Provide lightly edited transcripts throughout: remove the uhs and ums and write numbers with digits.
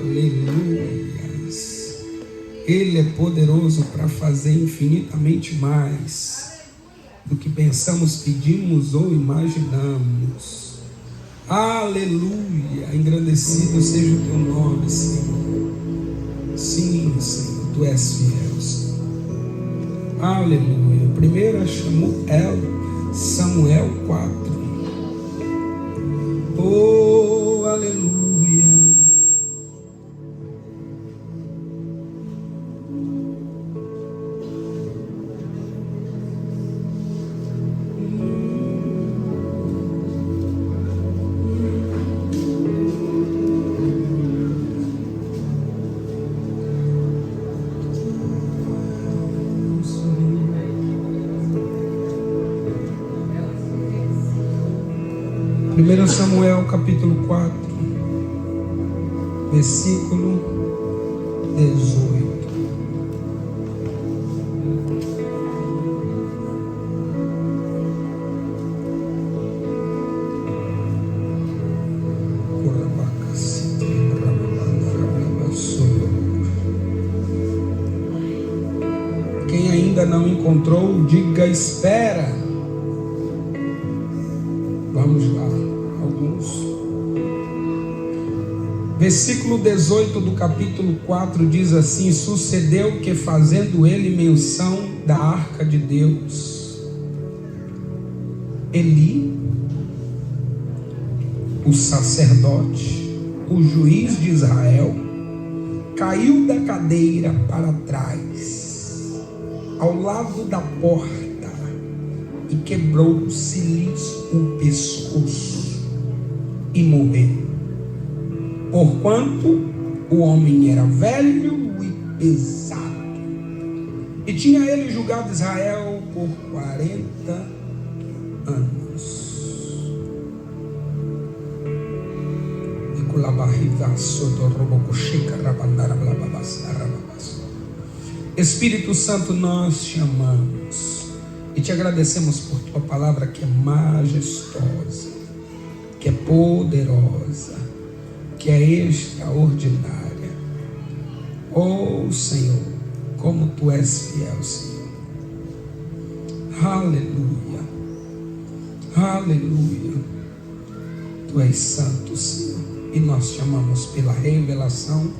Aleluias. Ele é poderoso para fazer infinitamente mais do que pensamos, pedimos ou imaginamos. Aleluia. Engrandecido seja o teu nome, Senhor. Sim, Senhor, tu és fiel, Senhor. Aleluia. 1 Samuel 4. Oh, aleluia. Samuel capítulo 4, versículo 18. Quem ainda não encontrou, diga espera. Vamos lá. Versículo 18 do capítulo 4 diz assim: sucedeu que, fazendo ele menção da arca de Deus, Eli, o sacerdote, o juiz de Israel, caiu da cadeira para trás, ao lado da porta, e quebrou-se-lhes o pescoço e morreu. Porquanto o homem era velho e pesado, e tinha ele julgado Israel por 40 anos. Espírito Santo, nós te amamos e te agradecemos por tua palavra que é majestosa, que é poderosa, que é extraordinária. Oh Senhor, como tu és fiel, Senhor. Aleluia, aleluia. Tu és santo, Senhor, e nós te amamos pela revelação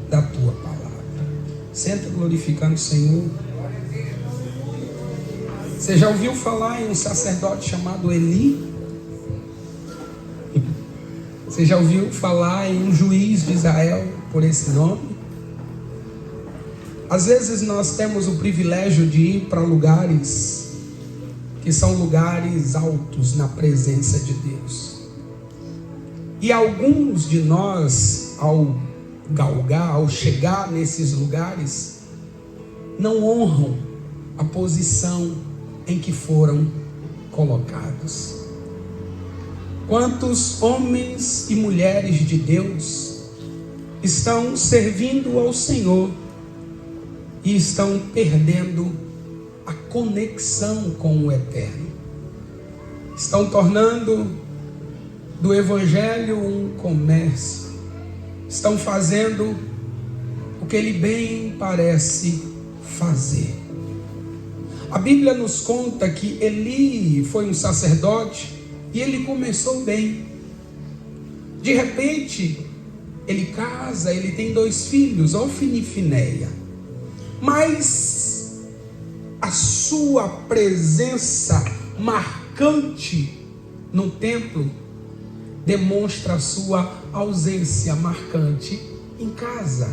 da tua palavra. Senta glorificando o Senhor. Você já ouviu falar em um sacerdote chamado Eli? Você já ouviu falar em um juiz de Israel por esse nome? Às vezes nós temos o privilégio de ir para lugares que são lugares altos na presença de Deus. E alguns de nós, ao galgar, ao chegar nesses lugares, não honram a posição em que foram colocados. Quantos homens e mulheres de Deus estão servindo ao Senhor e estão perdendo a conexão com o Eterno? Estão tornando do Evangelho um comércio. Estão fazendo o que ele bem parece fazer. A Bíblia nos conta que Eli foi um sacerdote e ele começou bem. De repente, ele casa, ele tem 2 filhos, Ofni e Finéia. Mas a sua presença marcante no templo demonstra a sua ausência marcante em casa.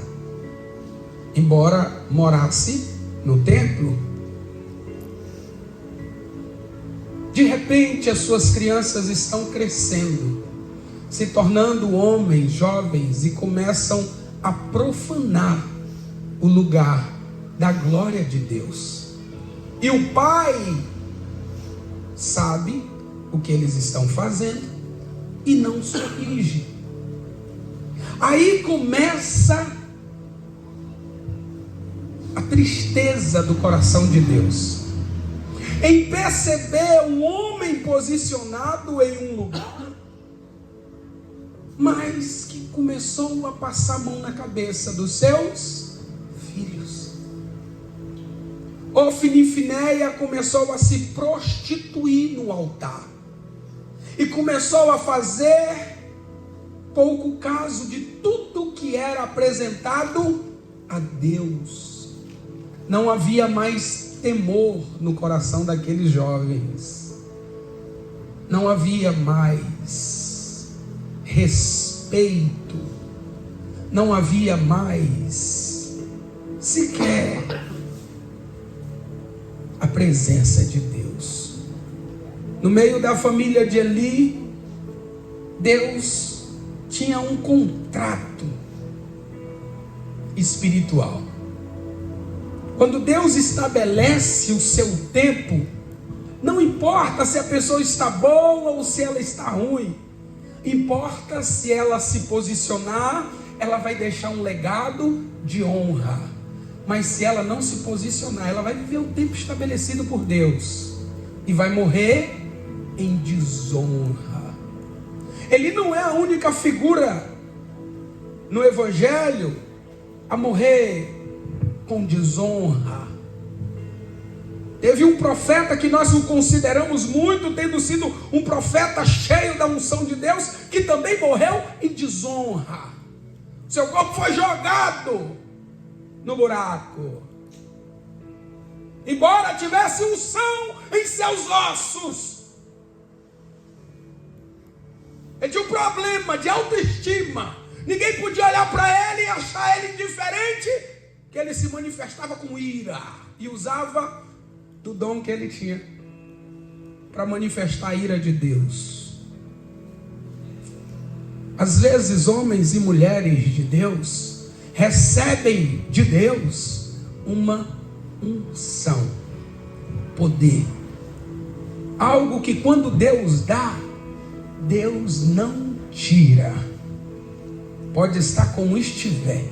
Embora morasse no templo, de repente as suas crianças estão crescendo, se tornando homens, jovens, e começam a profanar o lugar da glória de Deus. E o pai sabe o que eles estão fazendo e não os corrige. Aí começa a tristeza do coração de Deus em perceber um homem posicionado em um lugar, mas que começou a passar a mão na cabeça dos seus filhos. Ofni e Finéia começou a se prostituir no altar. E começou a fazer pouco caso de tudo que era apresentado a Deus. Não havia mais temor no coração daqueles jovens. Não havia mais respeito. Não havia mais sequer a presença de Deus. No meio da família de Eli, Deus tinha um contrato espiritual. Quando Deus estabelece o seu tempo, não importa se a pessoa está boa ou se ela está ruim, importa se ela se posicionar, ela vai deixar um legado de honra. Mas se ela não se posicionar, ela vai viver o tempo estabelecido por Deus e vai morrer em desonra. Ele não é a única figura no Evangelho a morrer com desonra. Teve um profeta que nós o consideramos muito, tendo sido um profeta cheio da unção de Deus, que também morreu em desonra. Seu corpo foi jogado no buraco. Embora tivesse unção em seus ossos, ele tinha um problema de autoestima. Ninguém podia olhar para ele e achar ele diferente, que ele se manifestava com ira e usava do dom que ele tinha para manifestar a ira de Deus. Às vezes, homens e mulheres de Deus recebem de Deus uma unção, poder, algo que quando Deus dá, Deus não tira. Pode estar como estiver.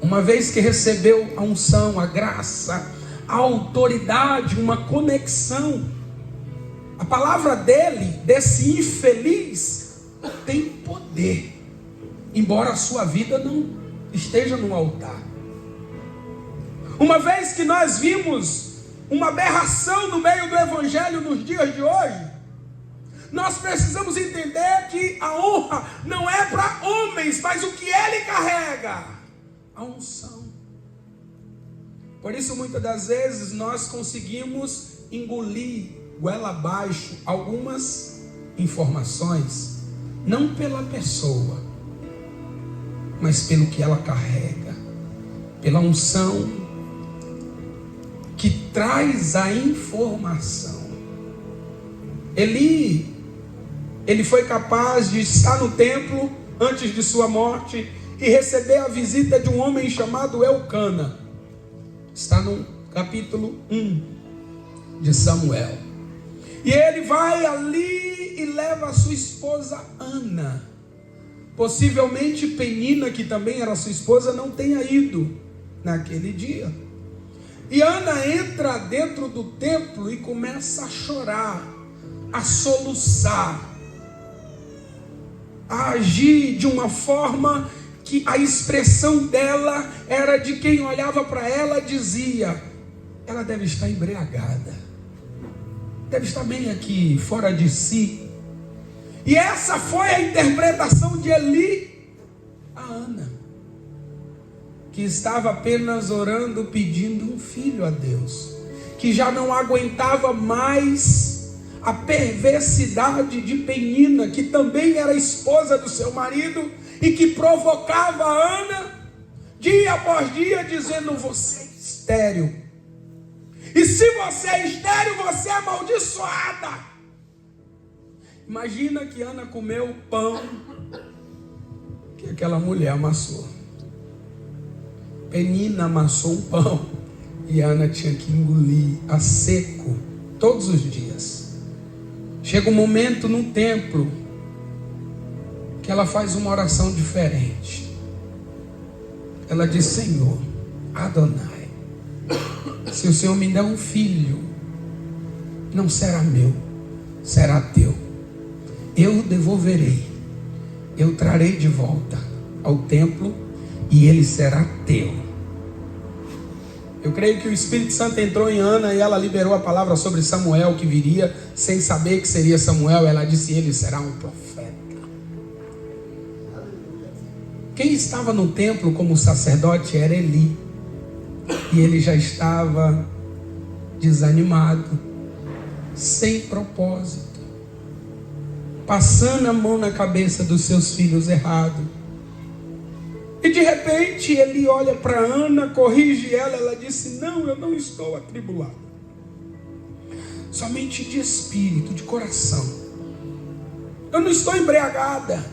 Uma vez que recebeu a unção, a graça, a autoridade, uma conexão, a palavra dele, desse infeliz, tem poder, embora a sua vida não esteja no altar. Uma vez que nós vimos uma aberração no meio do evangelho nos dias de hoje, nós precisamos entender que a honra não é para homens, mas o que ele carrega, a unção. Por isso, muitas das vezes, nós conseguimos engolir goela abaixo algumas informações, não pela pessoa, mas pelo que ela carrega, pela unção que traz a informação. Ele foi capaz de estar no templo antes de sua morte e receber a visita de um homem chamado Elcana. Está no capítulo 1 de Samuel. E ele vai ali e leva a sua esposa Ana. Possivelmente Penina, que também era sua esposa, não tenha ido naquele dia. E Ana entra dentro do templo e começa a chorar, a soluçar, a agir de uma forma que a expressão dela era de quem olhava para ela, dizia: ela deve estar embriagada, deve estar bem aqui, fora de si. E essa foi a interpretação de Eli a Ana, que estava apenas orando, pedindo um filho a Deus, que já não aguentava mais a perversidade de Penina, que também era esposa do seu marido, e que provocava a Ana, dia após dia, dizendo: você é estéril, e se você é estéril, você é amaldiçoada. Imagina que Ana comeu o pão que aquela mulher amassou. Penina amassou um pão e Ana tinha que engolir a seco todos os dias. Chega um momento no templo que ela faz uma oração diferente. Ela diz: Senhor, Adonai, se o Senhor me der um filho, não será meu, será teu. Eu o devolverei eu trarei de volta ao templo e ele será teu. Eu creio que o Espírito Santo entrou em Ana e ela liberou a palavra sobre Samuel que viria, sem saber que seria Samuel. Ela disse: ele será um profeta. Quem estava no templo como sacerdote era Eli. E ele já estava desanimado, sem propósito, passando a mão na cabeça dos seus filhos errado. E de repente ele olha para Ana, corrige ela. Ela disse: não, eu não estou atribulada, somente de espírito, de coração. Eu não estou embriagada,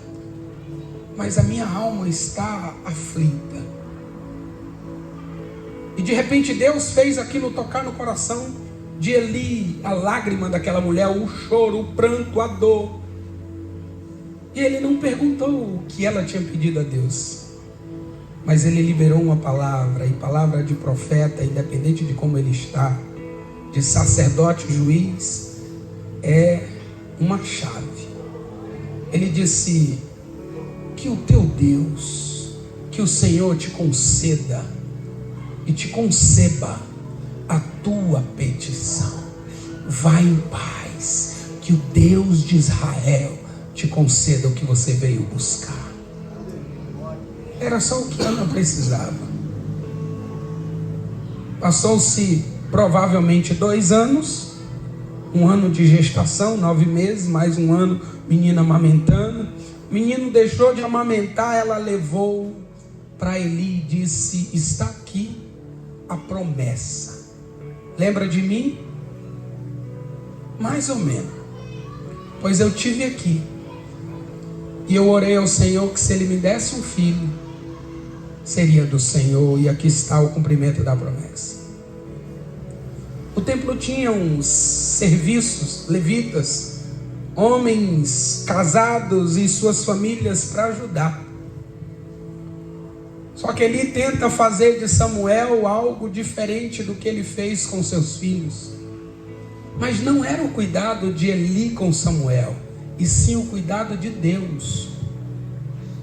mas a minha alma está aflita. E de repente Deus fez aquilo tocar no coração de Eli, a lágrima daquela mulher, o choro, o pranto, a dor. E ele não perguntou o que ela tinha pedido a Deus, mas ele liberou uma palavra, e palavra de profeta, independente de como ele está, de sacerdote, juiz, é uma chave. Ele disse: que o teu Deus, que o Senhor te conceda e te conceba a tua petição. Vai em paz, que o Deus de Israel te conceda o que você veio buscar. Era só o que Ana precisava. Passou-se provavelmente 2 anos, 1 ano de gestação, 9 meses, mais 1 ano, menina amamentando. O menino deixou de amamentar, ela levou para Eli e disse: está aqui a promessa. Lembra de mim? Mais ou menos. Pois eu tive aqui e eu orei ao Senhor que se Ele me desse um filho, seria do Senhor, e aqui está o cumprimento da promessa. O templo tinha uns serviços, levitas, homens casados e suas famílias para ajudar. Só que ele tenta fazer de Samuel algo diferente do que ele fez com seus filhos. Mas não era o cuidado de Eli com Samuel, e sim o cuidado de Deus.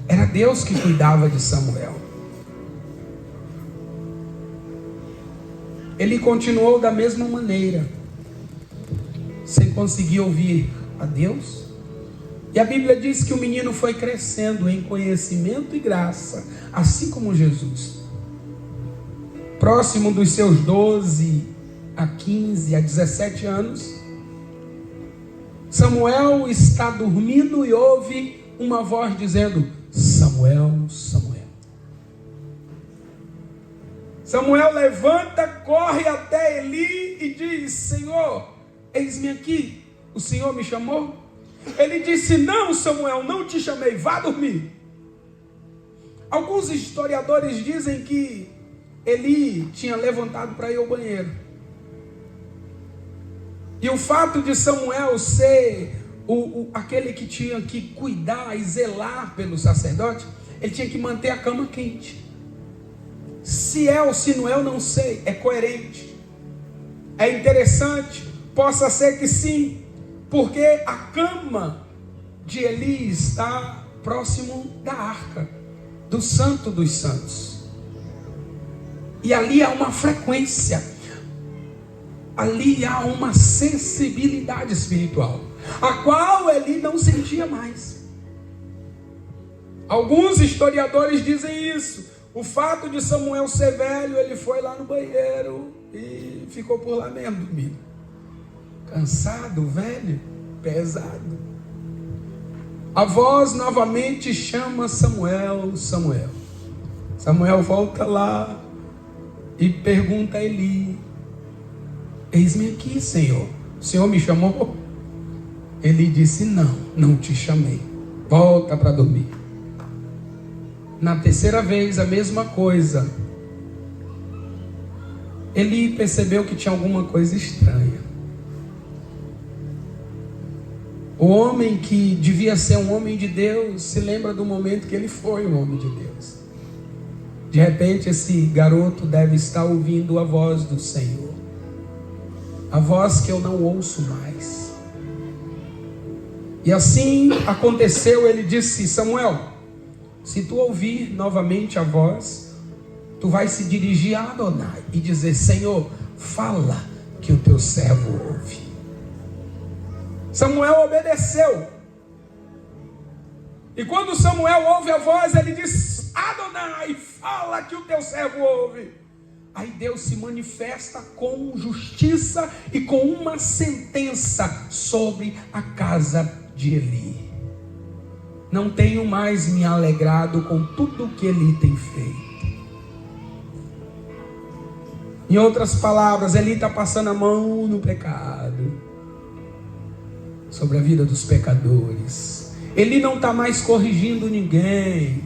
Era Deus que cuidava de Samuel. Ele continuou da mesma maneira, sem conseguir ouvir a Deus. E a Bíblia diz que o menino foi crescendo em conhecimento e graça, assim como Jesus. Próximo dos seus 12 a 15 a 17 anos, Samuel está dormindo e ouve uma voz dizendo: Samuel, Samuel. Samuel levanta, corre até Eli e diz: Senhor, eis-me aqui, o Senhor me chamou? Ele disse: não, Samuel, não te chamei, vá dormir. Alguns historiadores dizem que Eli tinha levantado para ir ao banheiro. E o fato de Samuel ser aquele que tinha que cuidar e zelar pelo sacerdote, ele tinha que manter a cama quente. Se é ou se não é, eu não sei, é coerente, é interessante, possa ser que sim, porque a cama de Eli está próximo da arca, do Santo dos Santos. E ali há uma frequência, ali há uma sensibilidade espiritual, a qual Eli não sentia mais. Alguns historiadores dizem isso. O fato de Samuel ser velho, ele foi lá no banheiro e ficou por lá mesmo dormindo. Cansado, velho, pesado. A voz novamente chama Samuel, Samuel. Samuel volta lá e pergunta a Eli: eis-me aqui, Senhor. O Senhor me chamou? Ele disse: não, não te chamei. Volta para dormir. Na terceira vez, a mesma coisa. Eli percebeu que tinha alguma coisa estranha. O homem que devia ser um homem de Deus se lembra do momento que ele foi um homem de Deus. De repente, esse garoto deve estar ouvindo a voz do Senhor, a voz que eu não ouço mais. E assim aconteceu, ele disse: Samuel, se tu ouvir novamente a voz, tu vais se dirigir a Adonai e dizer: Senhor, fala que o teu servo ouve. Samuel obedeceu. E quando Samuel ouve a voz, ele diz: Adonai, fala que o teu servo ouve. Aí Deus se manifesta com justiça e com uma sentença sobre a casa de Eli. Não tenho mais me alegrado com tudo que Eli tem feito. Em outras palavras, Eli está passando a mão no pecado, sobre a vida dos pecadores. Eli não está mais corrigindo ninguém.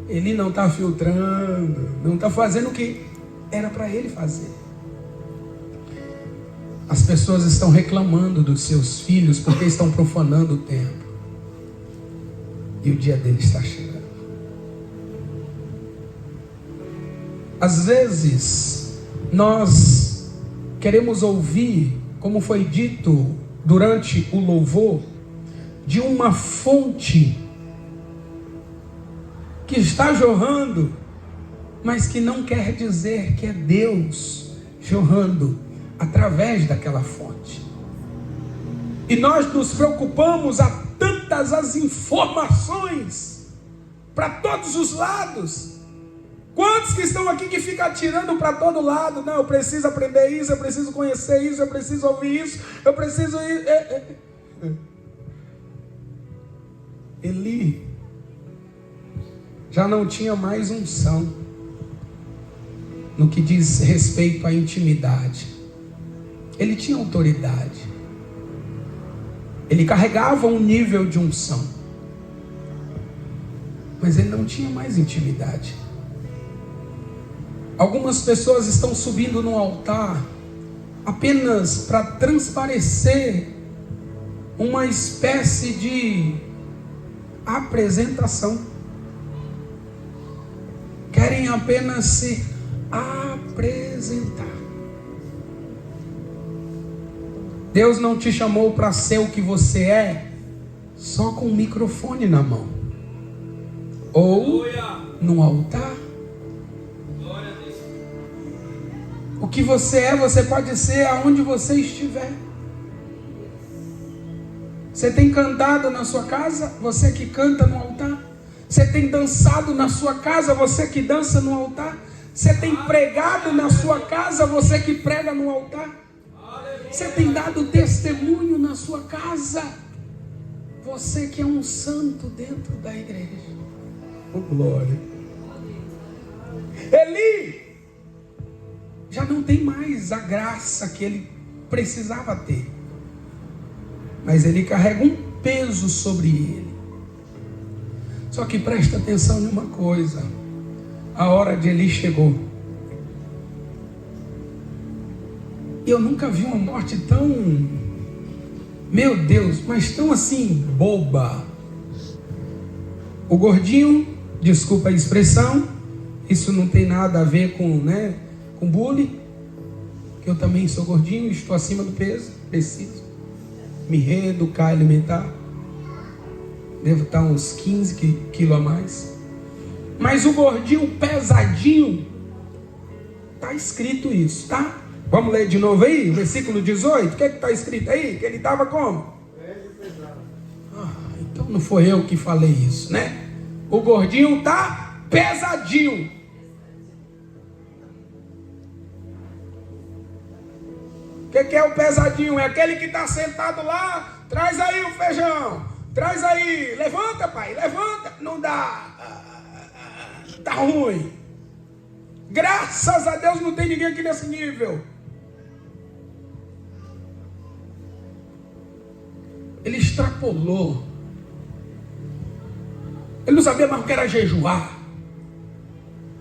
Ele não está filtrando, não está fazendo o que era para ele fazer. As pessoas estão reclamando dos seus filhos porque estão profanando o templo. E o dia dele está chegando. Às vezes, nós queremos ouvir, como foi dito durante o louvor, de uma fonte que está jorrando, mas que não quer dizer que é Deus jorrando através daquela fonte. E nós nos preocupamos a tantas as informações para todos os lados. Quantos que estão aqui que ficam atirando para todo lado? Não, eu preciso aprender isso, eu preciso conhecer isso, eu preciso ouvir isso, eu preciso ir. Eli já não tinha mais unção no que diz respeito à intimidade. Ele tinha autoridade. Ele carregava um nível de unção, mas ele não tinha mais intimidade. Algumas pessoas estão subindo no altar apenas para transparecer uma espécie de apresentação. Querem apenas se apresentar. Deus não te chamou para ser o que você é só com o microfone na mão ou no altar. O que você é, você pode ser aonde você estiver. Você tem cantado na sua casa, você que canta no altar. Você tem dançado na sua casa, você que dança no altar. Você tem pregado na sua casa, você que prega no altar. Você tem dado testemunho na sua casa, você que é um santo dentro da igreja. Oh, glória. Eli já não tem mais a graça que ele precisava ter, mas ele carrega um peso sobre ele. Só que presta atenção em uma coisa: a hora de Eli chegou. Eu nunca vi uma morte tão, meu Deus, mas tão assim, boba. O gordinho, desculpa a expressão, isso não tem nada a ver com bullying, que eu também sou gordinho, estou acima do peso, preciso me reeducar, alimentar. Devo estar uns 15 quilos a mais. Mas o gordinho pesadinho, está escrito isso, tá? Vamos ler de novo aí, versículo 18. O que está escrito aí? Que ele estava como? Então não foi eu que falei isso, né? O gordinho está pesadinho. O que é o pesadinho? É aquele que está sentado lá. Traz aí o feijão. Traz aí. Levanta, pai. Levanta. Não dá. Tá ruim. Graças a Deus não tem ninguém aqui nesse nível. Ele extrapolou. Ele não sabia mais o que era jejuar.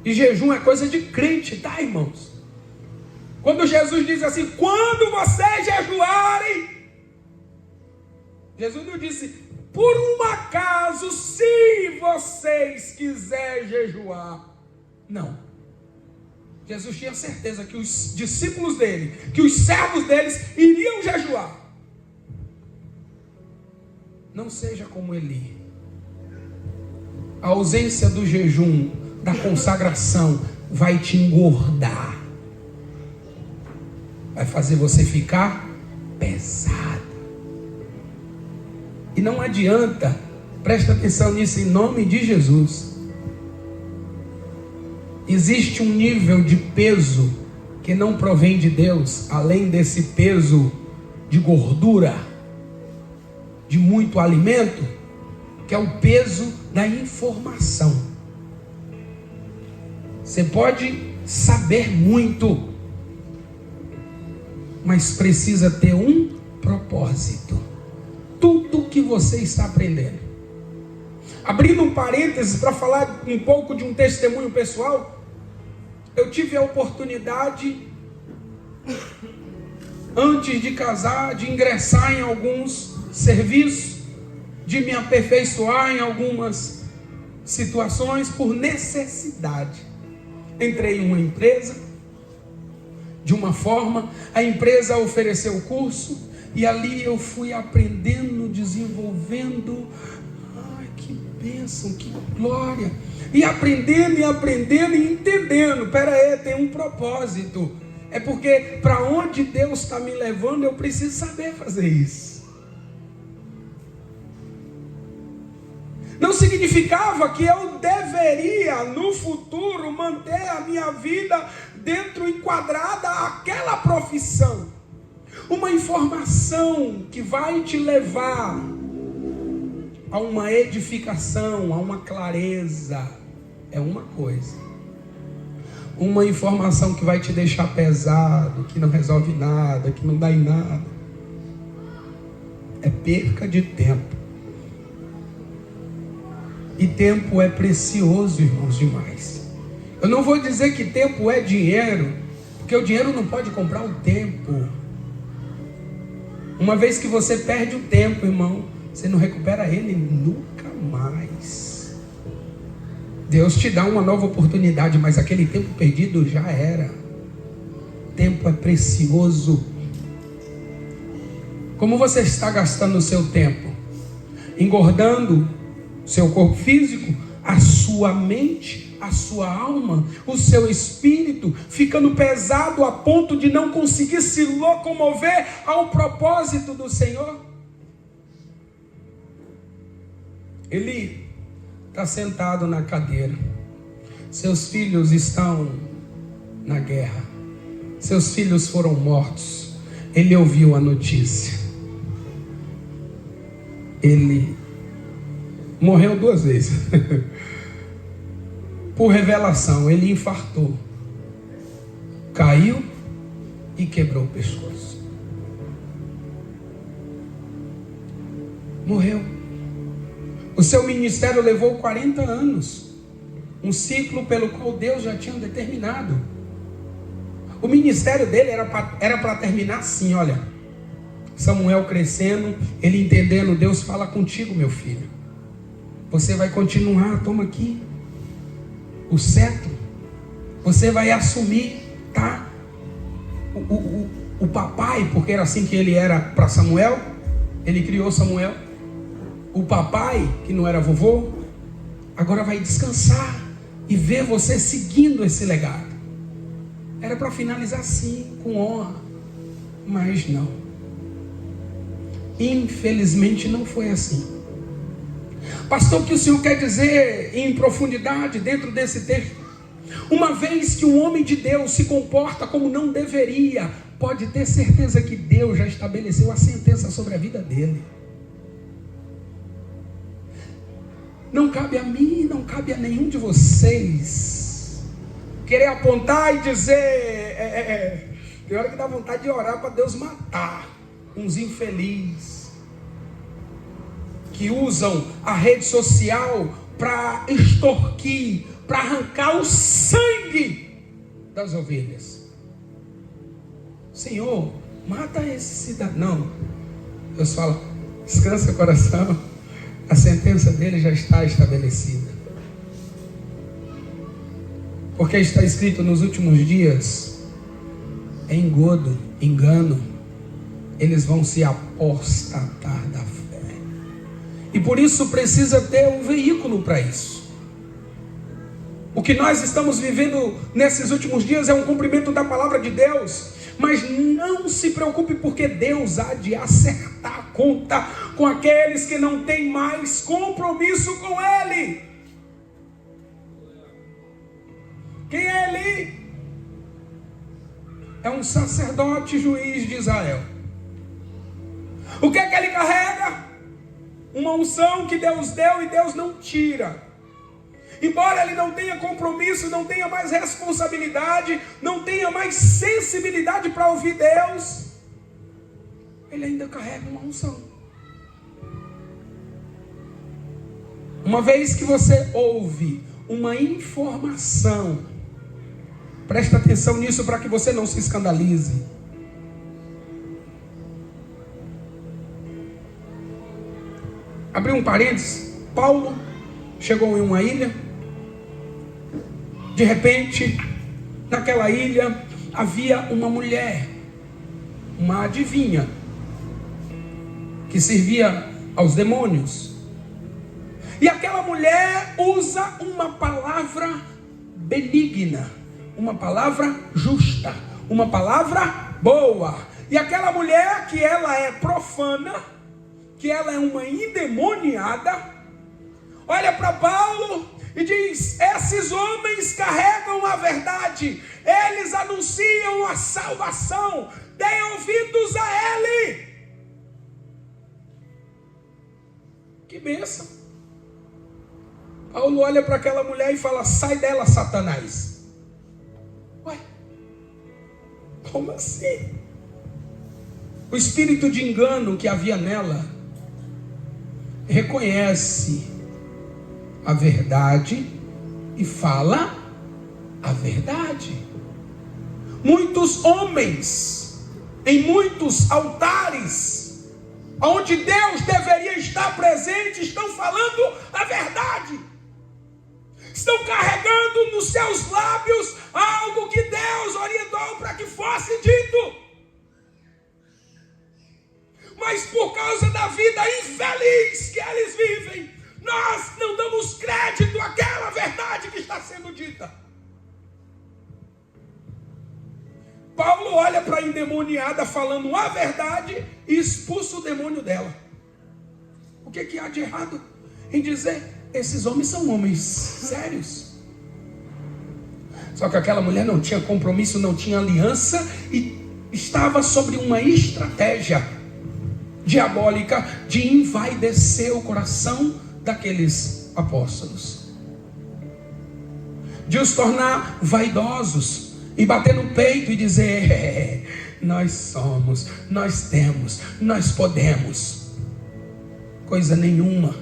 E jejum é coisa de crente, tá, irmãos? Quando Jesus diz assim: quando vocês jejuarem, Jesus não disse: por um acaso, se vocês quiserem jejuar. Não. Jesus tinha certeza que os discípulos dele, que os servos deles iriam jejuar. não seja como Eli. A ausência do jejum, da consagração, vai te engordar. Vai fazer você ficar pesado. E não adianta, presta atenção nisso em nome de Jesus. Existe um nível de peso que não provém de Deus, além desse peso de gordura, de muito alimento, que é o peso da informação. Você pode saber muito, mas precisa ter um propósito. Tudo que você está aprendendo. Abrindo um parênteses para falar um pouco de um testemunho pessoal, eu tive a oportunidade, antes de casar, de ingressar em alguns serviços, de me aperfeiçoar em algumas situações por necessidade. Entrei em uma empresa, de uma forma, a empresa ofereceu o curso, e ali eu fui aprendendo, desenvolvendo. Ai, que bênção, que glória! E aprendendo e entendendo. Pera aí, tem um propósito. É porque para onde Deus está me levando, eu preciso saber fazer isso. Não significava que eu deveria, no futuro, manter a minha vida dentro, enquadrada àquela profissão. Uma informação que vai te levar a uma edificação, a uma clareza, é uma coisa. Uma informação que vai te deixar pesado, que não resolve nada, que não dá em nada, é perca de tempo. E tempo é precioso, irmãos, demais. Eu não vou dizer que tempo é dinheiro, porque o dinheiro não pode comprar o tempo. Uma vez que você perde o tempo, irmão, você não recupera ele nunca mais. Deus te dá uma nova oportunidade, mas aquele tempo perdido já era. Tempo é precioso. Como você está gastando o seu tempo? Engordando seu corpo físico, a sua mente, a sua alma, o seu espírito, ficando pesado a ponto de não conseguir se locomover ao propósito do Senhor? Ele está sentado na cadeira, seus filhos estão na guerra, seus filhos foram mortos, ele ouviu a notícia, ele morreu 2 vezes. Por revelação, ele infartou, caiu e quebrou o pescoço. Morreu. O seu ministério levou 40 anos. Um ciclo pelo qual Deus já tinha determinado. O ministério dele era para terminar assim, olha. Samuel crescendo, ele entendendo, Deus fala contigo, meu filho. Você vai continuar, toma aqui o cetro. Você vai assumir, tá? O papai, porque era assim que ele era para Samuel. Ele criou Samuel. O papai, que não era vovô, agora vai descansar e ver você seguindo esse legado. Era para finalizar assim, com honra. Mas não. Infelizmente não foi assim. Pastor, o que o senhor quer dizer em profundidade dentro desse texto? Uma vez que um homem de Deus se comporta como não deveria, pode ter certeza que Deus já estabeleceu a sentença sobre a vida dele. Não cabe a mim, não cabe a nenhum de vocês querer apontar e dizer, tem hora que dá vontade de orar para Deus matar uns infelizes que usam a rede social para extorquir, para arrancar o sangue das ovelhas. Senhor, mata esse cidadão. Deus fala, descansa o coração, a sentença dele já está estabelecida. Porque está escrito nos últimos dias, engodo, engano, eles vão se apostatar da fé. E por isso precisa ter um veículo para isso. O que nós estamos vivendo nesses últimos dias é um cumprimento da palavra de Deus. Mas não se preocupe, porque Deus há de acertar a conta com aqueles que não têm mais compromisso com Ele. Quem é Eli? É um sacerdote juiz de Israel. O que é que ele carrega? Uma unção que Deus deu e Deus não tira. Embora ele não tenha compromisso, não tenha mais responsabilidade, não tenha mais sensibilidade para ouvir Deus, ele ainda carrega uma unção. Uma vez que você ouve uma informação, presta atenção nisso para que você não se escandalize. Abri um parênteses. Paulo chegou em uma ilha. De repente, naquela ilha havia uma mulher, uma adivinha, que servia aos demônios. E aquela mulher usa uma palavra benigna, uma palavra justa, uma palavra boa. E aquela mulher, que ela é profana, que ela é uma endemoniada, olha para Paulo e diz: esses homens carregam a verdade, eles anunciam a salvação, deem ouvidos a Ele. Que bênção. Paulo olha para aquela mulher e fala: sai dela, Satanás. Ué, como assim? O espírito de engano que havia nela reconhece a verdade e fala a verdade. Muitos homens em muitos altares onde Deus deveria estar presente estão falando a verdade, estão carregando nos seus lábios algo que Deus orientou para que fosse dito, mas por causa da vida infeliz que eles vivem, nós não damos crédito àquela verdade que está sendo dita. Paulo olha para a endemoniada falando a verdade e expulsa o demônio dela. O que há de errado em dizer: esses homens são homens sérios? Só que aquela mulher não tinha compromisso, não tinha aliança e estava sobre uma estratégia diabólica de envaidecer o coração daqueles apóstolos, de os tornar vaidosos e bater no peito e dizer: nós somos, nós temos, nós podemos. Coisa nenhuma.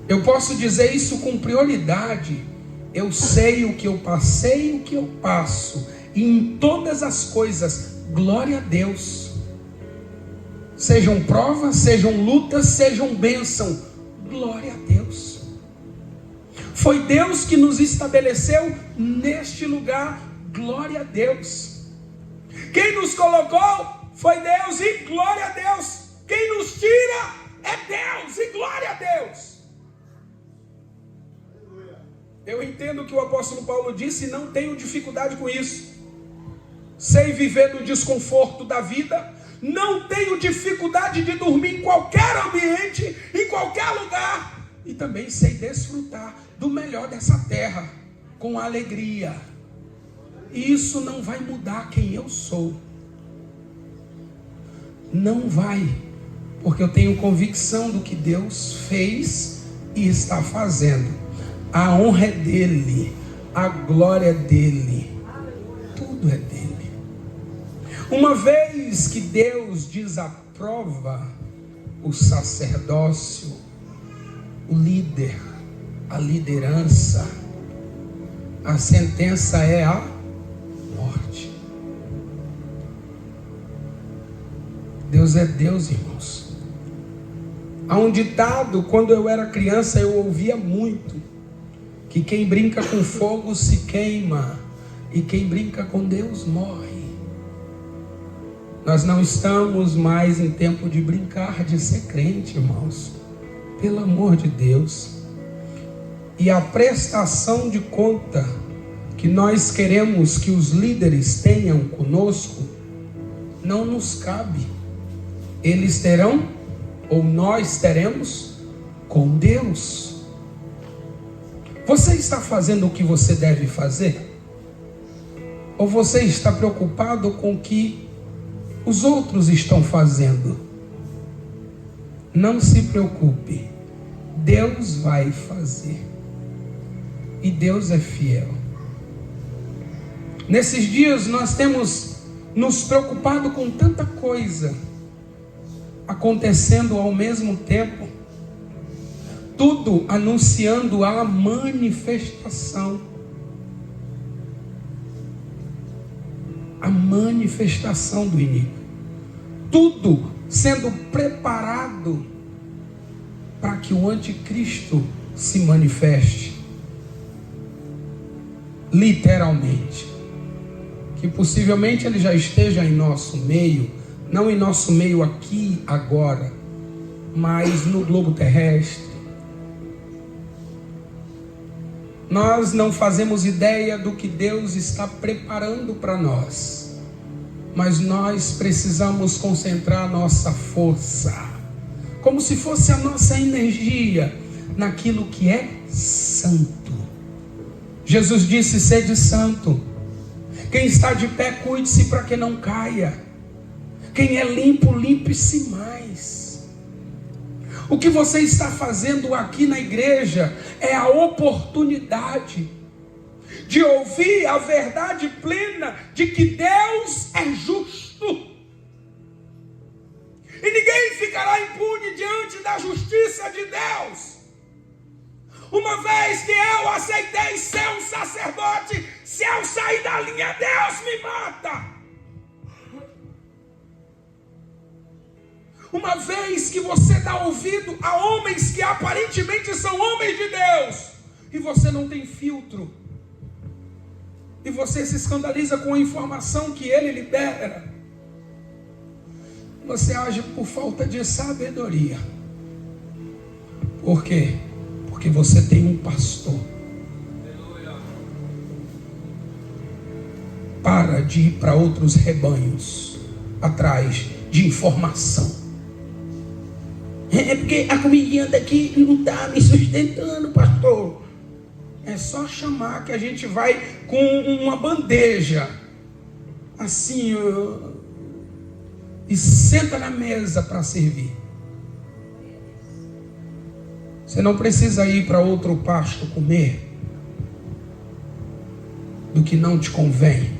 Eu posso dizer isso com prioridade. Eu sei o que eu passei, o que eu passo, e em todas as coisas, glória a Deus. Sejam provas, sejam lutas, sejam bênção, glória a Deus. Foi Deus que nos estabeleceu neste lugar, glória a Deus. Quem nos colocou foi Deus e glória a Deus. Quem nos tira é Deus e glória a Deus. Eu entendo o que o apóstolo Paulo disse e não tenho dificuldade com isso. Sei viver no desconforto da vida, não tenho dificuldade de dormir em qualquer ambiente, em qualquer lugar, e também sei desfrutar do melhor dessa terra com alegria. E isso não vai mudar quem eu sou. Não vai, porque eu tenho convicção do que Deus fez e está fazendo. A honra é dele, a glória é dele, tudo é dele. Uma vez que Deus desaprova o sacerdócio, o líder, a liderança, a sentença é a morte. Deus é Deus, irmãos. Há um ditado, quando eu era criança eu ouvia muito, que quem brinca com fogo se queima, e quem brinca com Deus morre. Nós não estamos mais em tempo de brincar de ser crente, irmãos. Pelo amor de Deus. E a prestação de conta que nós queremos que os líderes tenham conosco não nos cabe. Eles terão, ou nós teremos, com Deus. Você está fazendo o que você deve fazer? Ou você está preocupado com o que os outros estão fazendo? Não se preocupe, Deus vai fazer. E Deus é fiel. Nesses dias nós temos nos preocupado com tanta coisa acontecendo ao mesmo tempo, tudo anunciando a manifestação. A manifestação do inimigo. Tudo sendo preparado para que o anticristo se manifeste. Literalmente. Que possivelmente ele já esteja em nosso meio, não em nosso meio aqui, agora, mas no globo terrestre. Nós não fazemos ideia do que Deus está preparando para nós, mas nós precisamos concentrar nossa força, como se fosse a nossa energia, naquilo que é santo. Jesus disse: sede santo. Quem está de pé, cuide-se para que não caia. Quem é limpo, limpe-se mais. O que você está fazendo aqui na igreja é a oportunidade de ouvir a verdade plena de que Deus é justo. E ninguém ficará impune diante da justiça de Deus. Uma vez que eu aceitei ser um sacerdote, se eu sair da linha, Deus me mata. Uma vez que você dá ouvido a homens que aparentemente são homens de Deus, e você não tem filtro, e você se escandaliza com a informação que ele libera, você age por falta de sabedoria. Por quê? Porque você tem um pastor. Para de ir para outros rebanhos atrás de informação. É porque a comidinha daqui não está me sustentando, pastor. É só chamar que a gente vai com uma bandeja assim, e senta na mesa para servir. Você não precisa ir para outro pasto comer do que não te convém.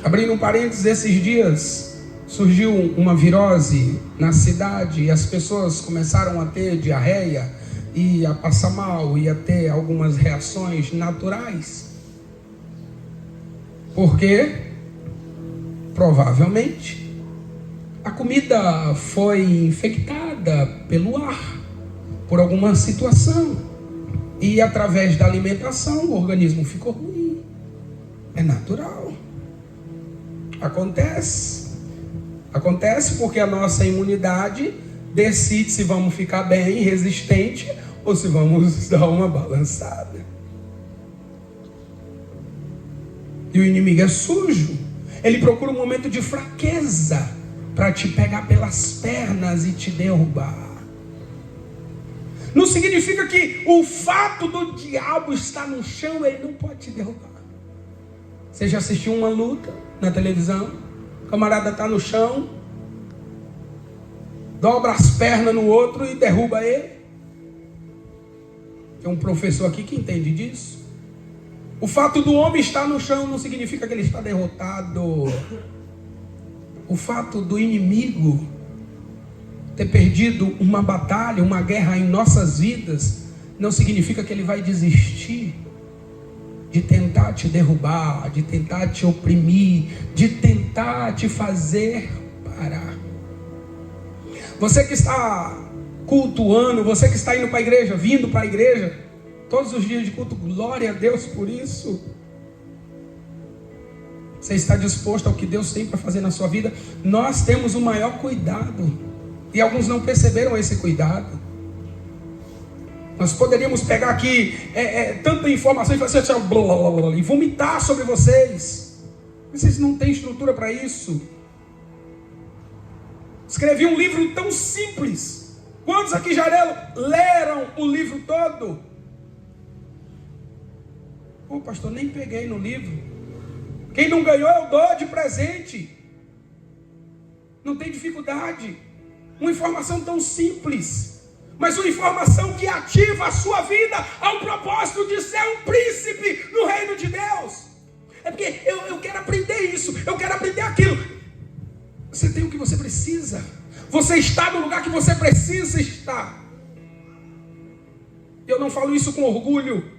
Abrindo um parênteses, esses dias surgiu uma virose na cidade e as pessoas começaram a ter diarreia e a passar mal e a ter algumas reações naturais. Por quê? Provavelmente a comida foi infectada pelo ar, por alguma situação, e através da alimentação o organismo ficou ruim. É natural. Acontece porque a nossa imunidade decide se vamos ficar bem, resistente, ou se vamos dar uma balançada. E o inimigo é sujo. Ele procura um momento de fraqueza para te pegar pelas pernas e te derrubar. Não significa que o fato do diabo estar no chão, ele não pode te derrubar. Você já assistiu uma luta na televisão? O camarada está no chão, dobra as pernas no outro e derruba ele. Tem um professor aqui que entende disso. O fato do homem estar no chão não significa que ele está derrotado. O fato do inimigo ter perdido uma batalha, uma guerra em nossas vidas, não significa que ele vai desistir de tentar te derrubar, de tentar te oprimir, de tentar te fazer parar. Você que está cultuando, você que está indo para a igreja, vindo para a igreja, todos os dias de culto, glória a Deus por isso. Você está disposto ao que Deus tem para fazer na sua vida? Nós temos o maior cuidado. E alguns não perceberam esse cuidado. Nós poderíamos pegar aqui tanta informação e fazer assim, blá, blá, blá, e vomitar sobre vocês. Vocês não têm estrutura para isso. Escrevi um livro tão simples. Quantos aqui já leram o livro todo? Pô, pastor, nem peguei no livro. Quem não ganhou eu dou de presente. Não tem dificuldade. Uma informação tão simples, mas uma informação que ativa a sua vida ao propósito de ser um príncipe no reino de Deus. É porque eu quero aprender isso, eu quero aprender aquilo. Você tem o que você precisa. Você está no lugar que você precisa estar. Eu não falo isso com orgulho,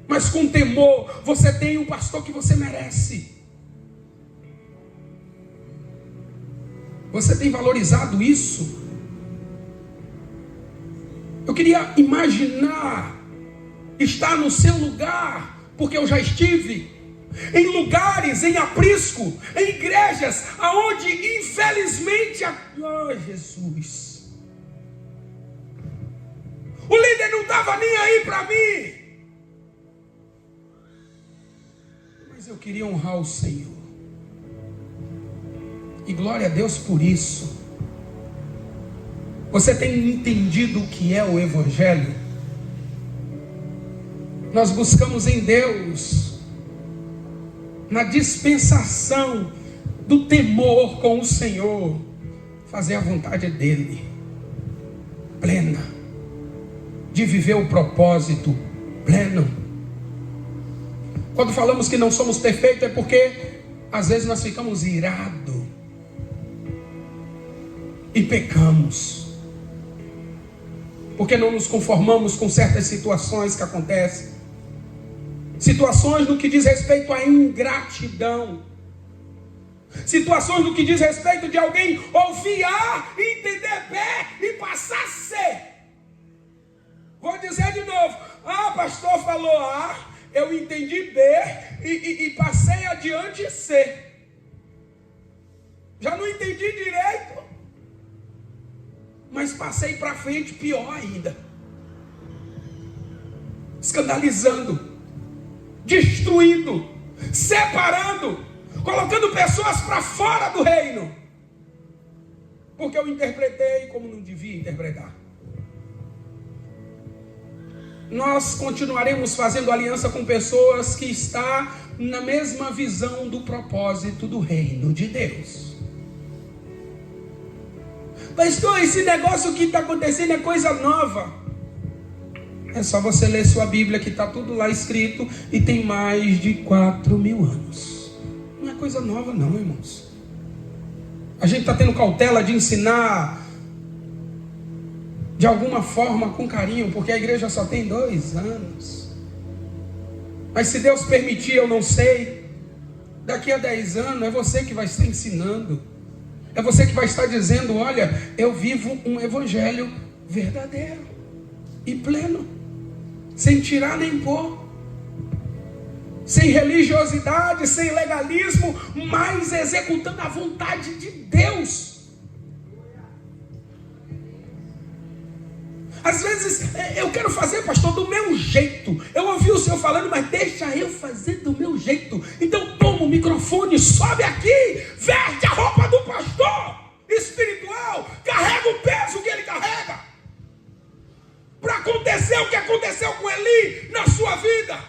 mas com temor. Você tem o pastor que você merece. Você tem valorizado isso? Eu queria imaginar estar no seu lugar, porque eu já estive em lugares, em aprisco, em igrejas, aonde infelizmente, Jesus, o líder não estava nem aí para mim, mas eu queria honrar o Senhor, e glória a Deus por isso. Você tem entendido o que é o Evangelho? Nós buscamos em Deus, na dispensação do temor com o Senhor, fazer a vontade dEle, plena, de viver o propósito pleno. Quando falamos que não somos perfeitos, é porque às vezes nós ficamos irados e pecamos, porque não nos conformamos com certas situações que acontecem. Situações no que diz respeito à ingratidão. Situações no que diz respeito de alguém ouvir A, entender B e passar C. Vou dizer de novo. Pastor falou A, eu entendi B e passei adiante C. Já não entendi direito, mas passei para frente, pior ainda. Escandalizando, destruindo, separando, colocando pessoas para fora do reino, porque eu interpretei como não devia interpretar. Nós continuaremos fazendo aliança com pessoas que estão na mesma visão do propósito do reino de Deus. Pastor, esse negócio que está acontecendo é coisa nova. É só você ler sua Bíblia, que está tudo lá escrito, e tem mais de 4.000 anos. Não é coisa nova não, irmãos. A gente está tendo cautela de ensinar de alguma forma com carinho, porque a igreja só tem 2 anos. Mas se Deus permitir, eu não sei, daqui a 10 anos é você que vai estar ensinando. É você que vai estar dizendo, olha, eu vivo um evangelho verdadeiro e pleno, sem tirar nem pôr, sem religiosidade, sem legalismo, mas executando a vontade de Deus. Às vezes eu quero fazer, pastor, do meu jeito. Eu ouvi o Senhor falando, mas deixa eu fazer do meu jeito. Então toma o microfone, sobe aqui, veste a roupa do pastor espiritual, carrega o peso que ele carrega, para acontecer o que aconteceu com Eli na sua vida.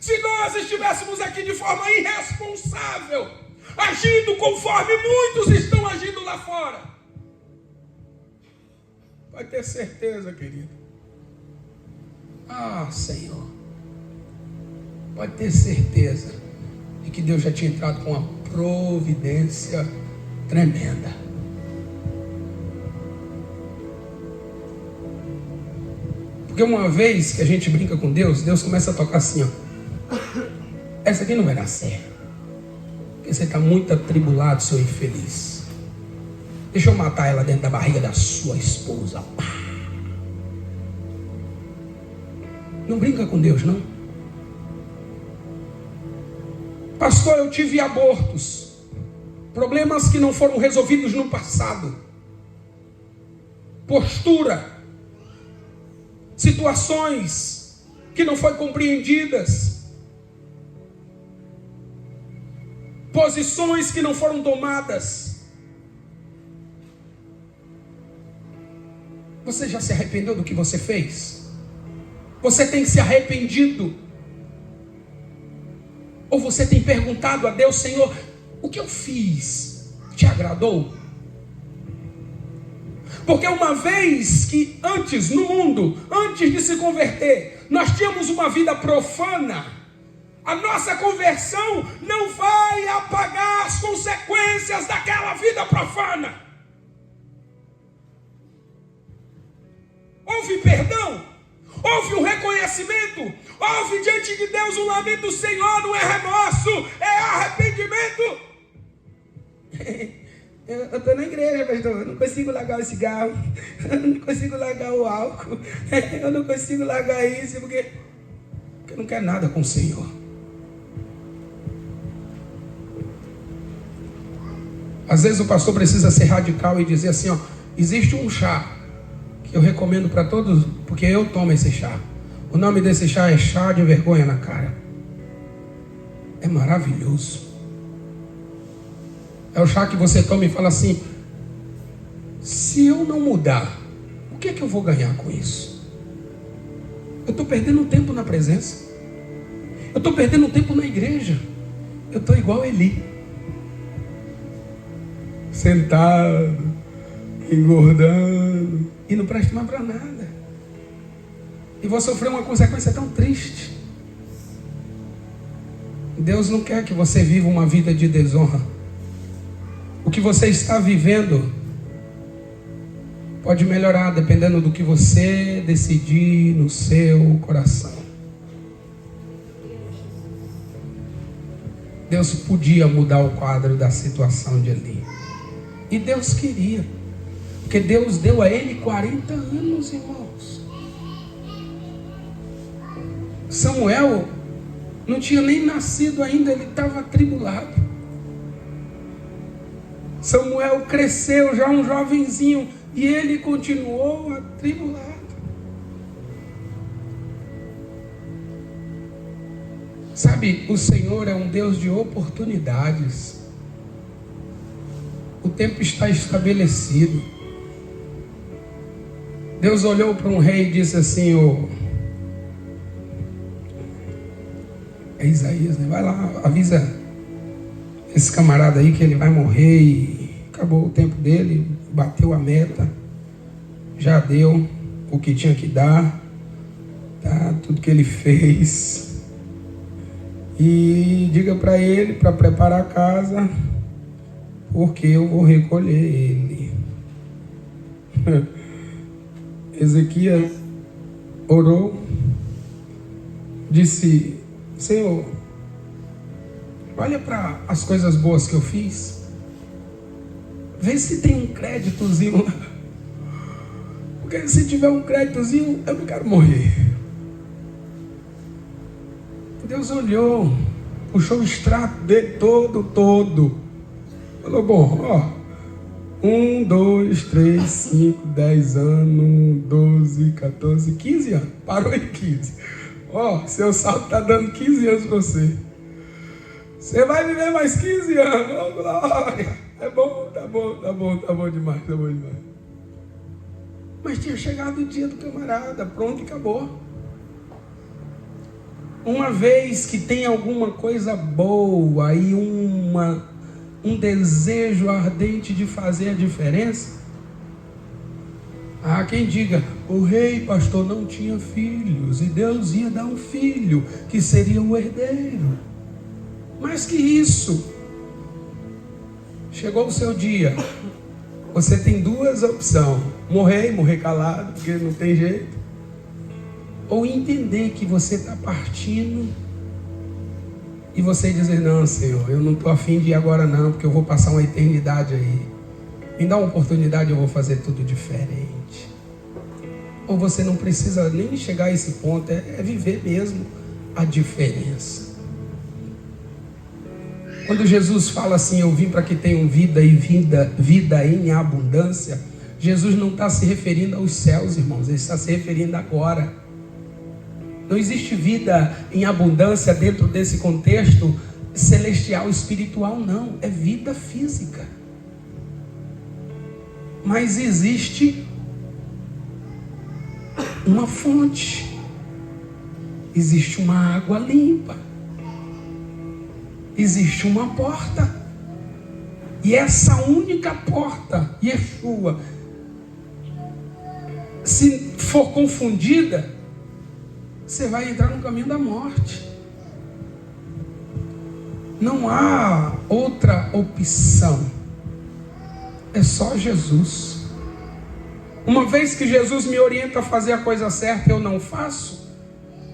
Se nós estivéssemos aqui de forma irresponsável, agindo conforme muitos estão agindo lá fora, pode ter certeza, querido. Senhor, pode ter certeza de que Deus já tinha entrado com uma providência tremenda. Porque uma vez que a gente brinca com Deus, Deus começa a tocar assim, ó. Essa aqui não vai dar certo, porque você está muito atribulado, seu infeliz. Deixa eu matar ela dentro da barriga da sua esposa. Não brinca com Deus, não. Pastor, eu tive abortos, problemas que não foram resolvidos no passado, postura, situações que não foram compreendidas, posições que não foram tomadas. Você já se arrependeu do que você fez? Você tem se arrependido? Ou você tem perguntado a Deus: Senhor, o que eu fiz te agradou? Porque uma vez que antes no mundo, antes de se converter, nós tínhamos uma vida profana, a nossa conversão não vai apagar as consequências daquela vida profana. Houve perdão, houve um reconhecimento, houve diante de Deus um lamento: Senhor, não é remorso, é arrependimento. Eu estou na igreja, pastor, eu não consigo largar o cigarro, eu não consigo largar o álcool, eu não consigo largar isso, porque eu não quero nada com o Senhor. Às vezes o pastor precisa ser radical e dizer assim: ó, existe um chá que eu recomendo para todos, porque eu tomo esse chá. O nome desse chá é chá de vergonha na cara. É maravilhoso. É o chá que você toma e fala assim: se eu não mudar, o que é que eu vou ganhar com isso? Eu estou perdendo tempo na presença, eu estou perdendo tempo na igreja, eu estou igual Eli, sentado, engordando, e não presta mais para nada. E vou sofrer uma consequência tão triste. Deus não quer que você viva uma vida de desonra. O que você está vivendo pode melhorar dependendo do que você decidir no seu coração. Deus podia mudar o quadro da situação de Eli. E Deus queria. Porque Deus deu a ele 40 anos, irmãos. Samuel não tinha nem nascido ainda, ele estava atribulado. Samuel cresceu já um jovenzinho e ele continuou atribulado. Sabe, o Senhor é um Deus de oportunidades. O tempo está estabelecido. Deus olhou para um rei e disse assim: é Isaías, né? Vai lá, avisa esse camarada aí que ele vai morrer, e acabou o tempo dele, bateu a meta, já deu o que tinha que dar, tá? Tudo que ele fez. E diga para ele para preparar a casa, porque eu vou recolher ele. Ezequias orou, disse: Senhor, olha para as coisas boas que eu fiz, vê se tem um créditozinho lá, porque se tiver um créditozinho eu não quero morrer. Deus olhou, puxou o extrato dele todo, falou: bom, ó, 1, 2, 3, 5, 10 anos, 12, 14, 15 anos, parou em 15. Ó, seu saldo está dando 15 anos para você. Você vai viver mais 15 anos, oh, glória. É bom, tá bom demais. Mas tinha chegado o dia do camarada, pronto e acabou. Uma vez que tem alguma coisa boa e um desejo ardente de fazer a diferença, há quem diga: o rei, pastor, não tinha filhos e Deus ia dar um filho que seria o herdeiro. Mais que isso, chegou o seu dia, você tem duas opções: morrer calado, porque não tem jeito, ou entender que você está partindo e você dizer: não, Senhor, eu não estou afim de ir agora não, porque eu vou passar uma eternidade aí, me dá uma oportunidade, eu vou fazer tudo diferente. Ou você não precisa nem chegar a esse ponto, é viver mesmo a diferença. Quando Jesus fala assim, eu vim para que tenham vida e vida em abundância, Jesus não está se referindo aos céus, irmãos, ele está se referindo agora. Não existe vida em abundância dentro desse contexto celestial, espiritual, não. É vida física. Mas existe uma fonte. Existe uma água limpa. Existe uma porta. E essa única porta, Yeshua, se for confundida, você vai entrar no caminho da morte. Não há outra opção. É só Jesus. Uma vez que Jesus me orienta a fazer a coisa certa e eu não faço,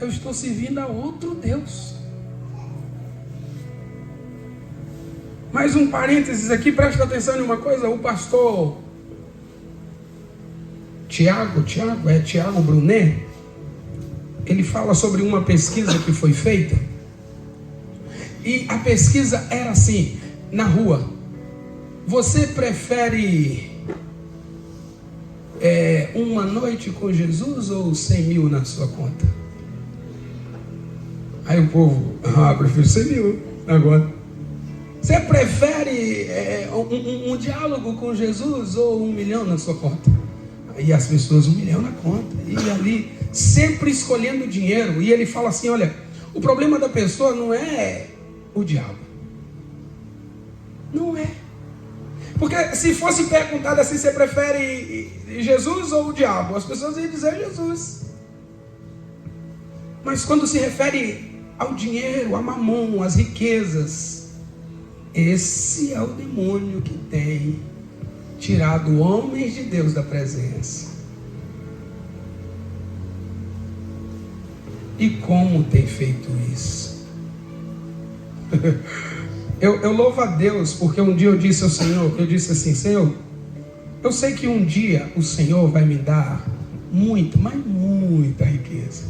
eu estou servindo a outro Deus. Mais um parênteses aqui, presta atenção em uma coisa. O pastor Tiago Brunet, ele fala sobre uma pesquisa que foi feita. E a pesquisa era assim, na rua: você prefere uma noite com Jesus ou 100 mil na sua conta? Aí o povo, prefiro 100 mil agora. Você prefere um diálogo com Jesus ou 1 milhão na sua conta? Aí as pessoas, 1 milhão na conta. E ali, sempre escolhendo dinheiro. E ele fala assim, olha, o problema da pessoa não é o diabo. Não é. Porque se fosse perguntado assim, você prefere Jesus ou o diabo? As pessoas iam dizer Jesus. Mas quando se refere ao dinheiro, a mamon, às riquezas, esse é o demônio que tem tirado homens de Deus da presença. E como tem feito isso? Eu louvo a Deus, porque um dia eu disse ao Senhor, eu disse assim, Senhor, eu sei que um dia o Senhor vai me dar muita, mas muita riqueza.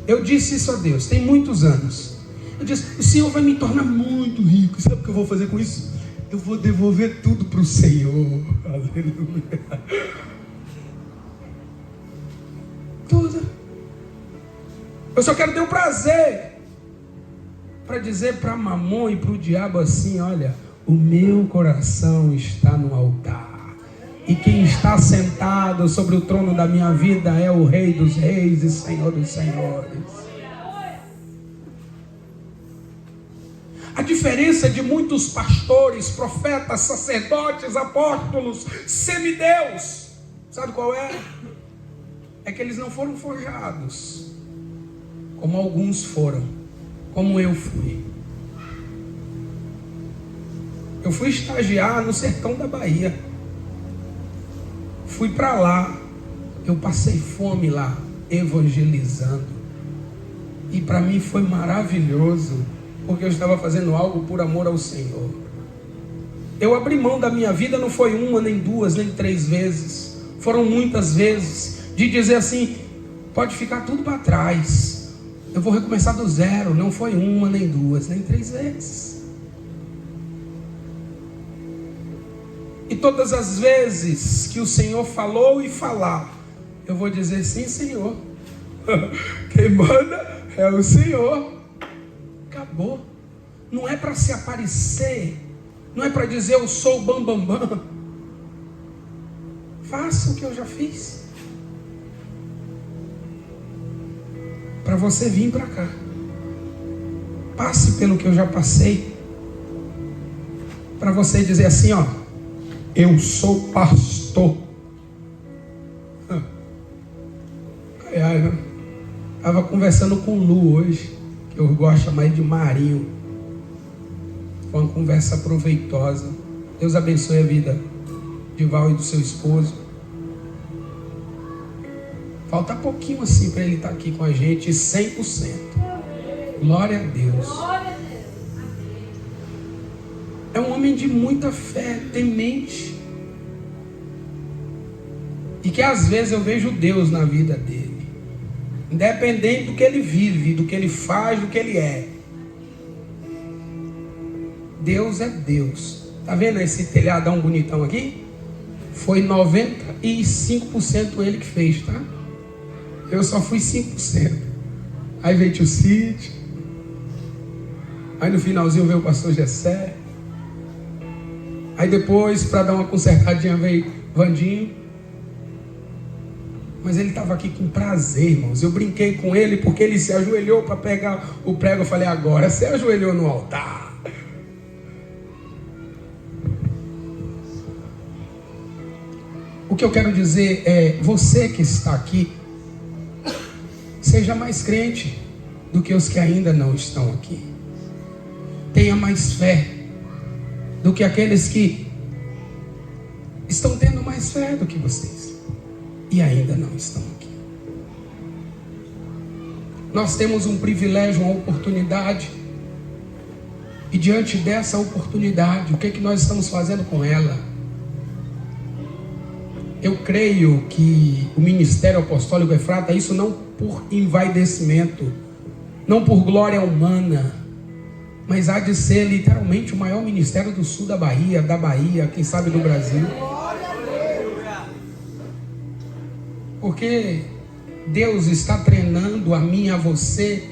Eu disse isso a Deus, tem muitos anos. Eu disse, o Senhor vai me tornar muito rico. Sabe o que eu vou fazer com isso? Eu vou devolver tudo para o Senhor. Aleluia. Tudo. Eu só quero ter o prazer para dizer para Mamon e para o diabo assim, olha, o meu coração está no altar. E quem está sentado sobre o trono da minha vida é o Rei dos Reis e Senhor dos Senhores. A diferença de muitos pastores, profetas, sacerdotes, apóstolos, semideus, sabe qual é? É que eles não foram forjados, como alguns foram, como eu fui. Eu fui estagiar no sertão da Bahia. Fui para lá, eu passei fome lá, evangelizando. E para mim foi maravilhoso, porque eu estava fazendo algo por amor ao Senhor. Eu abri mão da minha vida, não foi uma, nem duas, nem 3 vezes. Foram muitas vezes, de dizer assim, pode ficar tudo para trás. Eu vou recomeçar do zero. Não foi uma, nem 2, nem 3 vezes. E todas as vezes que o Senhor falou e falar, eu vou dizer sim, Senhor. Quem manda é o Senhor. Acabou. Não é para se aparecer, não é para dizer eu sou o bambambam. Faça o que eu já fiz, para você vir para cá. Passe pelo que eu já passei, para você dizer assim, ó, eu sou pastor. Estava conversando com o Lu hoje, que eu gosto de chamar de Marinho. Foi uma conversa proveitosa. Deus abençoe a vida de Val e do seu esposo. Falta pouquinho assim para ele estar aqui com a gente 100%. Glória a Deus. É um homem de muita fé, temente. E que às vezes eu vejo Deus na vida dele. Independente do que ele vive, do que ele faz, do que ele é. Deus é Deus. Tá vendo esse telhadão bonitão aqui? Foi 95% ele que fez, tá? Eu só fui 5%. Aí veio o Cid. Aí no finalzinho veio o pastor Gessé. Aí depois, para dar uma consertadinha, veio Vandinho. Mas ele estava aqui com prazer, irmãos. Eu brinquei com ele porque ele se ajoelhou para pegar o prego. Eu falei, agora você ajoelhou no altar. O que eu quero dizer é, você que está aqui, seja mais crente do que os que ainda não estão aqui. Tenha mais fé do que aqueles que estão tendo mais fé do que vocês e ainda não estão aqui. Nós temos um privilégio, uma oportunidade, e diante dessa oportunidade, o que é que nós estamos fazendo com ela? Eu creio que o ministério apostólico Efrata, isso não por envaidecimento, não por glória humana, mas há de ser literalmente o maior ministério do sul da Bahia, quem sabe do Brasil. Porque Deus está treinando a mim e a você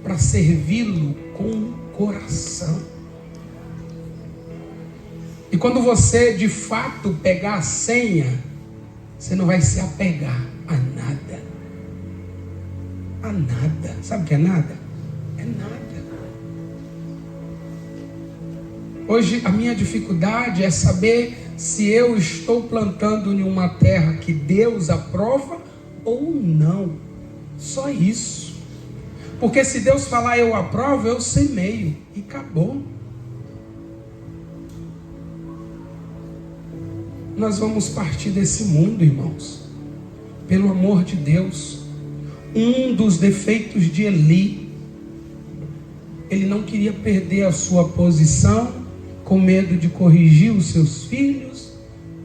para servi-lo com coração. E quando você de fato pegar a senha, você não vai se apegar a nada. A nada. Sabe o que é nada? É nada. Hoje a minha dificuldade é saber se eu estou plantando em uma terra que Deus aprova ou não. Só isso. Porque se Deus falar eu aprovo, eu semeio. E acabou. Nós vamos partir desse mundo, irmãos. Pelo amor de Deus. Um dos defeitos de Eli, ele não queria perder a sua posição, com medo de corrigir os seus filhos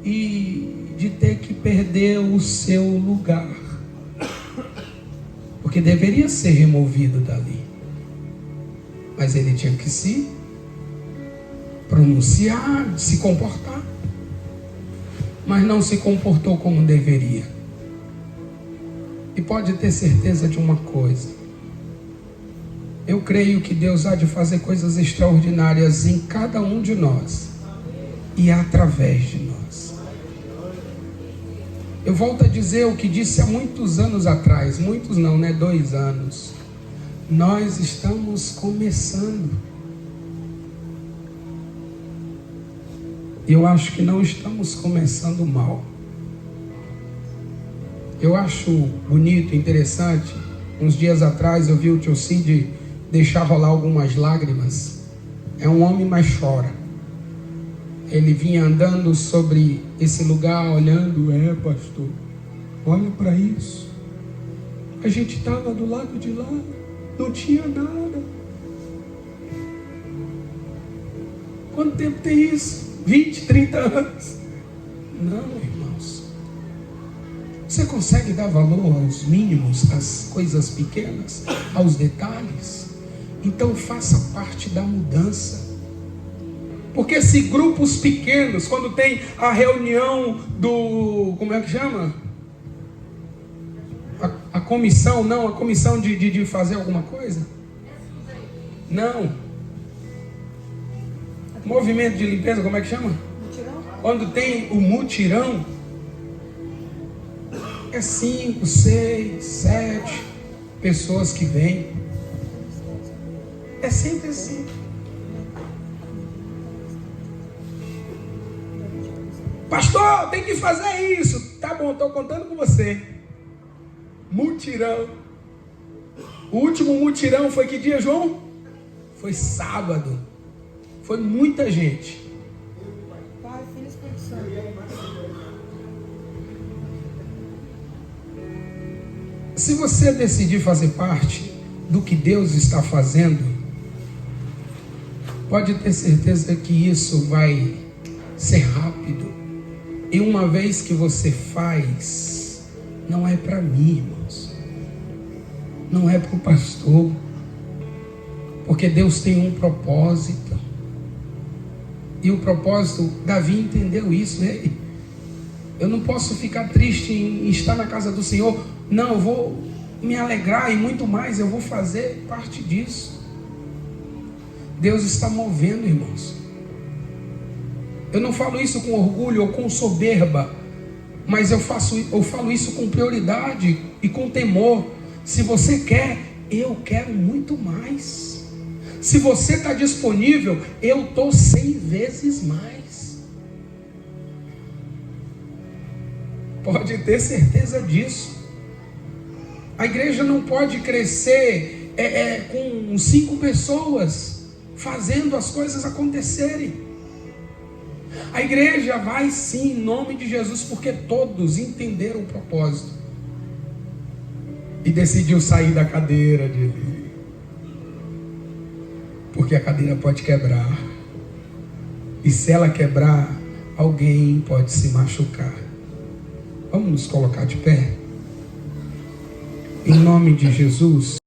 e de ter que perder o seu lugar, porque deveria ser removido dali, mas ele tinha que se pronunciar, se comportar, mas não se comportou como deveria. E pode ter certeza de uma coisa: eu creio que Deus há de fazer coisas extraordinárias em cada um de nós e através de nós. Eu volto a dizer o que disse há muitos anos atrás, muitos não, né? 2 anos. Nós estamos começando. Eu acho que não estamos começando mal. Eu acho bonito, interessante. Uns dias atrás eu vi o tio Cid deixar rolar algumas lágrimas. É um homem, mas chora. Ele vinha andando sobre esse lugar, olhando. Pastor, olha para isso. A gente estava do lado de lá, não tinha nada. Quanto tempo tem isso? 20, 30 anos? Não, irmãos. Você consegue dar valor aos mínimos, às coisas pequenas, aos detalhes? Então faça parte da mudança. Porque se grupos pequenos, quando tem a reunião do... como é que chama? A comissão, não, a comissão de fazer alguma coisa? Não. Movimento de limpeza, como é que chama? Mutirão. Quando tem o mutirão, é 5, 6, 7 pessoas que vêm. É sempre assim. Pastor, tem que fazer isso. Tá bom, estou contando com você. Mutirão. O último mutirão foi que dia, João? Foi sábado. Foi muita gente. Pai, Filho e Espírito Santo. Se você decidir fazer parte do que Deus está fazendo, pode ter certeza que isso vai ser rápido. E uma vez que você faz, não é para mim, irmãos. Não é para o pastor. Porque Deus tem um propósito. E o propósito, Davi entendeu isso. Eu não posso ficar triste em estar na casa do Senhor. Não, eu vou me alegrar e muito mais, eu vou fazer parte disso. Deus está movendo, irmãos. Eu não falo isso com orgulho ou com soberba, mas eu falo isso com prioridade e com temor. Se você quer, eu quero muito mais. Se você está disponível, eu estou 100 vezes mais. Pode ter certeza disso. A igreja não pode crescer com 5 pessoas fazendo as coisas acontecerem. A igreja vai sim, em nome de Jesus, porque todos entenderam o propósito e decidiu sair da cadeira dele. Porque a cadeira pode quebrar. E se ela quebrar, alguém pode se machucar. Vamos nos colocar de pé? Em nome de Jesus.